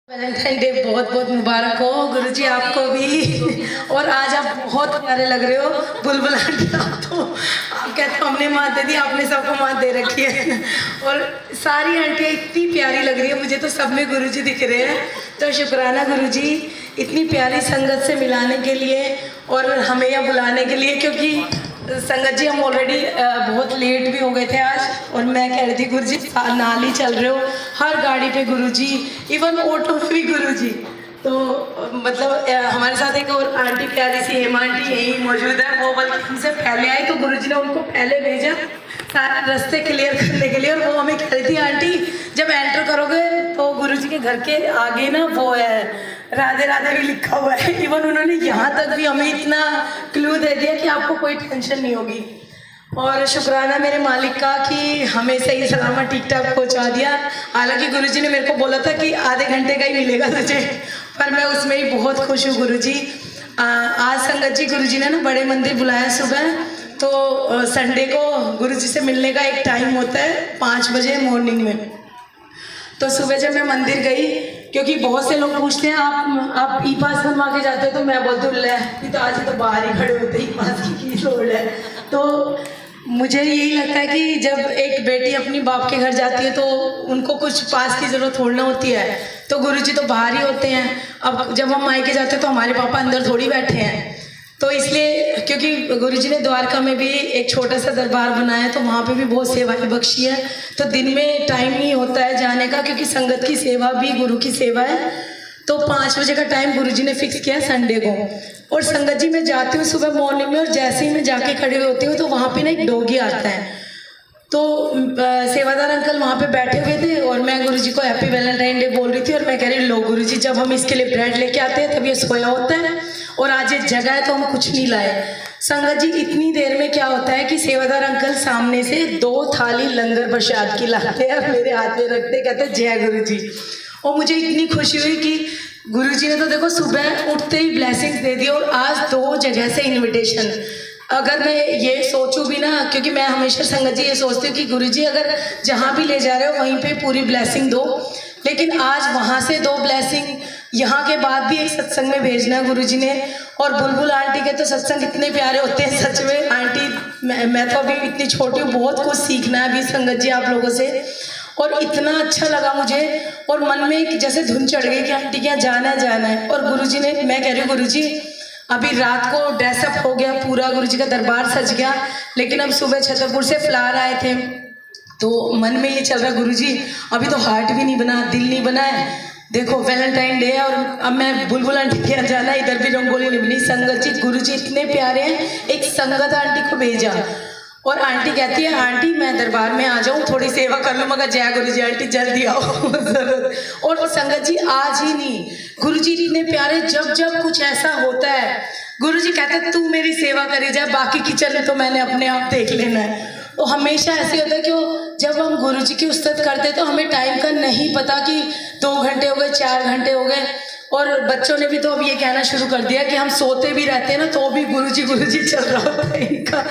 Valentine day बहुत बहुत मुबारक हो गुरुजी आपको भी। और आज आप बहुत प्यारे लग रहे हो। बुलबुल आंटी आप कहते हो हमने मात दे दी, आपने सबको मात दे रखी है। और सारी आंटियाँ इतनी प्यारी लग रही है, मुझे तो सब में गुरुजी दिख रहे हैं। तो शुक्राना गुरुजी इतनी प्यारी संगत से मिलाने के लिए और हमें यहाँ बुलाने के लिए, क्योंकि संगत जी हम ऑलरेडी बहुत लेट भी हो गए थे आज। और मैं कह रही थी गुरुजी नाल ही चल रहे हो, हर गाड़ी पे गुरुजी, इवन ऑटो में भी गुरुजी। तो मतलब हमारे साथ एक और आंटी प्यारी सी हेमा आंटी यही मौजूद है, वो बल्कि हमसे पहले आई तो गुरुजी ने उनको पहले भेजा सारे रास्ते क्लियर करने के लिए। और वो हमें कह रही थी आंटी जब एंटर करोगे तो गुरुजी के घर के आगे ना वो है राधे राधे भी लिखा हुआ है। इवन उन्होंने यहाँ तक भी हमें इतना क्लू दे दिया कि आपको कोई टेंशन नहीं होगी। और शुक्राना मेरे मालिक का कि हमें सही सलामत ठीक ठाक पहुँचा दिया। हालांकि गुरुजी ने मेरे को बोला था कि आधे घंटे का ही मिलेगा तुझे, पर मैं उसमें ही बहुत खुश हूँ गुरुजी। आज संगत जी गुरुजी ने ना बड़े मंदिर बुलाया सुबह। तो संडे को गुरुजी से मिलने का एक टाइम होता है 5 बजे मॉर्निंग में। तो सुबह जब मैं मंदिर गई, क्योंकि बहुत से लोग पूछते हैं आप ई पास बनवा के जाते हो, तो मैं बोलती हूँ ले तो आज तो बाहर ही खड़े होते ही पास की लोड़ है। तो मुझे यही लगता है कि जब एक बेटी अपनी बाप के घर जाती है तो उनको कुछ पास की ज़रूरत थोड़ी ना होती है, तो गुरुजी तो बाहर ही होते हैं। अब जब हम मायके जाते हैं तो हमारे पापा अंदर थोड़ी बैठे हैं। तो इसलिए क्योंकि गुरुजी ने द्वारका में भी एक छोटा सा दरबार बनाया है, तो वहाँ पे भी बहुत सेवाएं बख्शी है। तो दिन में टाइम नहीं होता है जाने का, क्योंकि संगत की सेवा भी गुरु की सेवा है। तो 5 बजे का टाइम गुरुजी ने फिक्स किया संडे को। और संगत जी मैं जाती हूँ सुबह मॉर्निंग में, और जैसे ही मैं जाके खड़ी होती हूँ तो वहाँ पर ना एक डॉगी आता है। तो सेवादार अंकल वहाँ पे बैठे हुए थे और मैं गुरुजी को हैप्पी वैलेंटाइन डे बोल रही थी। और मैं कह रही लो गुरुजी जब हम इसके लिए ब्रेड लेके आते हैं तब ये सोया होता है, और आज ये जगह है तो हम कुछ नहीं लाए। संगत जी इतनी देर में क्या होता है कि सेवादार अंकल सामने से 2 थाली लंगर प्रसाद की लाते हैं, मेरे हाथ में रखते कहते जय गुरुजी। और मुझे इतनी खुशी हुई कि गुरुजी ने तो देखो सुबह उठते ही ब्लेसिंग्स दे दी। और आज 2 जगह से इन्विटेशन। अगर मैं ये सोचूं भी ना, क्योंकि मैं हमेशा संगत जी ये सोचती हूँ कि गुरुजी अगर जहाँ भी ले जा रहे हो वहीं पे पूरी ब्लेसिंग दो, लेकिन आज वहाँ से 2 ब्लेसिंग, यहाँ के बाद भी एक सत्संग में भेजना है गुरुजी ने। और बुलबुल आंटी के तो सत्संग इतने प्यारे होते हैं सच में। आंटी मैं तो अभी इतनी छोटी हूँ, बहुत कुछ सीखना है अभी संगत जी आप लोगों से। और इतना अच्छा लगा मुझे, और मन में एक जैसे धुन चढ़ गई कि आंटी क्या जाना है। और गुरुजी ने, मैं कह रही हूँ गुरुजी अभी रात को ड्रेसअप हो गया पूरा, गुरुजी का दरबार सज गया, लेकिन अब सुबह छतरपुर से फ्लावर आए थे तो मन में ये चल रहा गुरुजी अभी तो हार्ट भी नहीं बना, दिल नहीं बना है। देखो वैलेंटाइन डे है और अब मैं बुलबुल आंटी के यहाँ जाना, इधर भी रंगोली नहीं बनी। संगत जी गुरुजी इतने प्यारे हैं, एक संगत आंटी को भेजा और आंटी कहती है आंटी मैं दरबार में आ जाऊँ थोड़ी सेवा कर लूँ, मगर जय गुरुजी आंटी जल्दी आओ। और संगत जी आज ही नहीं, गुरुजी इतने प्यारे, जब जब कुछ ऐसा होता है गुरुजी कहते तू मेरी सेवा करी जाए, बाकी किचन तो मैंने अपने आप देख लेना है। तो हमेशा ऐसे होता है कि जब हम गुरुजी की उस्तत करते तो हमें टाइम का नहीं पता कि 2 घंटे हो गए, 4 घंटे हो गए। और बच्चों ने भी तो अब ये कहना शुरू कर दिया कि हम सोते भी रहते हैं ना तो भी गुरुजी चल रहा होता है इनका।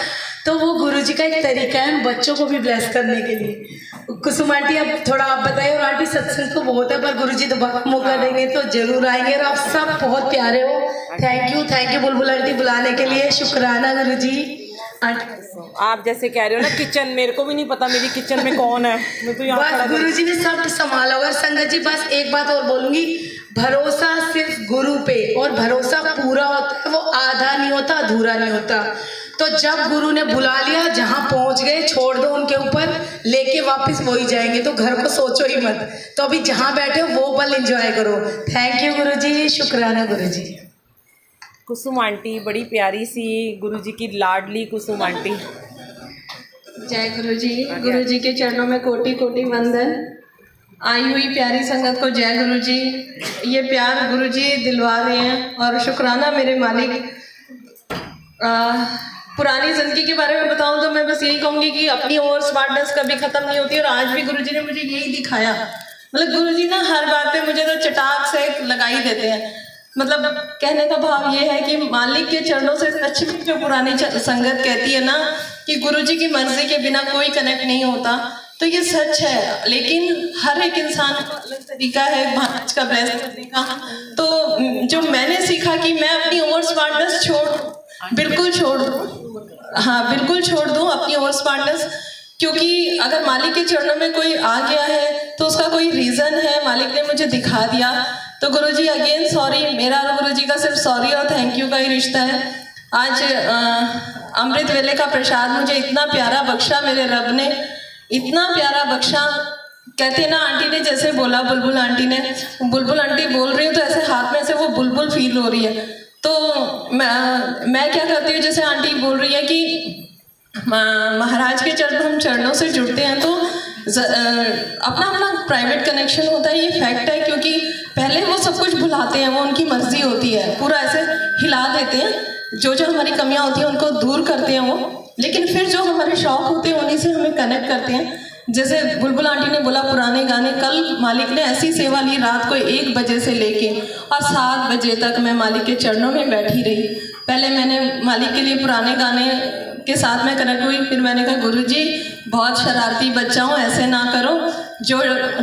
तो वो गुरुजी का एक तरीका है बच्चों को भी ब्लेस करने के लिए। कुसुम आंटी अब थोड़ा आप बताइए। और आंटी सत्संग तो बहुत है पर गुरुजी दोबारा मौका देंगे तो जरूर आएंगे। और आप सब बहुत प्यारे हो। थैंक यू बुलबुल आंटी बुलाने के लिए, शुक्राना गुरुजी। आप जैसे कह रहे हो ना किचन, मेरे को भी नहीं पता मेरी किचन में कौन है, मैं तो यहाँ गुरुजी ने सब संभाला होगा। संगत जी बस एक बात और बोलूंगी, भरोसा सिर्फ गुरु पे, और भरोसा पूरा होता है, वो आधा नहीं होता, अधूरा नहीं होता। तो जब गुरु ने बुला लिया, जहाँ पहुँच गए छोड़ दो उनके ऊपर, लेके वापस वो ही जाएंगे, तो घर को सोचो ही मत। तो अभी जहाँ बैठे हो वो पल एंजॉय करो। थैंक यू गुरुजी, शुक्राना गुरुजी। कुसुम आंटी बड़ी प्यारी सी गुरुजी की लाडली कुसुम आंटी। जय गुरुजी। गुरुजी के चरणों में कोटि कोटि वंदन। आई हुई प्यारी संगत को जय गुरुजी। ये प्यार गुरुजी दिलवा रहे हैं और शुक्राना मेरे मालिक। पुरानी जिंदगी के बारे में बताऊं तो मैं बस यही कहूँगी कि अपनी ओवर स्मार्टनेस कभी ख़त्म नहीं होती, और आज भी गुरुजी ने मुझे यही दिखाया। मतलब गुरुजी ना हर बात पे मुझे तो चटाक से लगा ही देते हैं। मतलब कहने का भाव ये है कि मालिक के चरणों से सच में जो पुरानी संगत कहती है ना कि गुरुजी की मर्जी के बिना कोई कनेक्ट नहीं होता, तो ये सच है, लेकिन हर एक इंसान का अलग तरीका है महाराज का ब्लेस करने का। तो जो मैंने सीखा कि मैं अपनी ओवर स्मार्टनेस बिल्कुल छोड़ दूँ अपनी ओवर स्मार्टनेस, क्योंकि अगर मालिक के चरणों में कोई आ गया है तो उसका कोई रीज़न है, मालिक ने मुझे दिखा दिया। तो गुरुजी अगेन सॉरी, मेरा और गुरुजी का सिर्फ सॉरी और थैंक यू का ही रिश्ता है। आज अमृत वेले का प्रसाद मुझे इतना प्यारा बख्शा, मेरे रब ने इतना प्यारा बख्शा। कहते ना आंटी ने जैसे बोला, बुलबुल आंटी बोल रही हूँ तो ऐसे हाथ में से वो बुलबुल फील हो रही है। तो मैं क्या करती हूँ, जैसे आंटी बोल रही है कि महाराज के हम चरणों से जुड़ते हैं तो अपना अपना प्राइवेट कनेक्शन होता है, ये फैक्ट है। क्योंकि पहले वो सब कुछ भुलाते हैं, वो उनकी मर्जी होती है, पूरा ऐसे हिला देते हैं, जो हमारी कमियां होती हैं उनको दूर करते हैं वो, लेकिन फिर जो हमारे शौक होते हैं उन्हीं से हमें कनेक्ट करते हैं। जैसे बुलबुल आंटी ने बोला पुराने गाने, कल मालिक ने ऐसी सेवा ली रात को 1 बजे से लेके और 7 बजे तक मैं मालिक के चरणों में बैठी रही। पहले मैंने मालिक के लिए पुराने गाने के साथ में कनेक्ट हुई, फिर मैंने कहा गुरुजी बहुत शरारती बच्चा हूँ, ऐसे ना करो, जो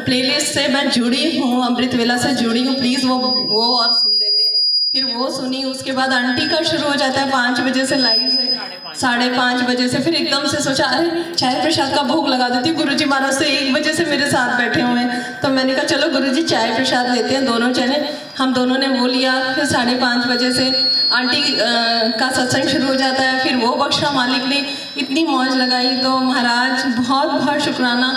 प्लेलिस्ट से मैं जुड़ी हूँ, अमृत वेला से जुड़ी हूँ, प्लीज़ वो और सुन लेते। फिर वो सुनी, उसके बाद आंटी का शुरू हो जाता है 5 बजे से लाइव से 5:30 बजे से। फिर एकदम से सोचा अरे चाय प्रसाद का भोग लगा देती हूँ, गुरुजी महाराज से 1 बजे से मेरे साथ बैठे हुए हैं। तो मैंने कहा चलो गुरुजी चाय प्रसाद लेते हैं, दोनों चले। हम दोनों ने वो लिया। फिर 5:30 बजे से आंटी का सत्संग शुरू हो जाता है, फिर वो बख्शा मालिक ने, इतनी मौज लगाई। तो महाराज बहुत बहुत शुक्राना।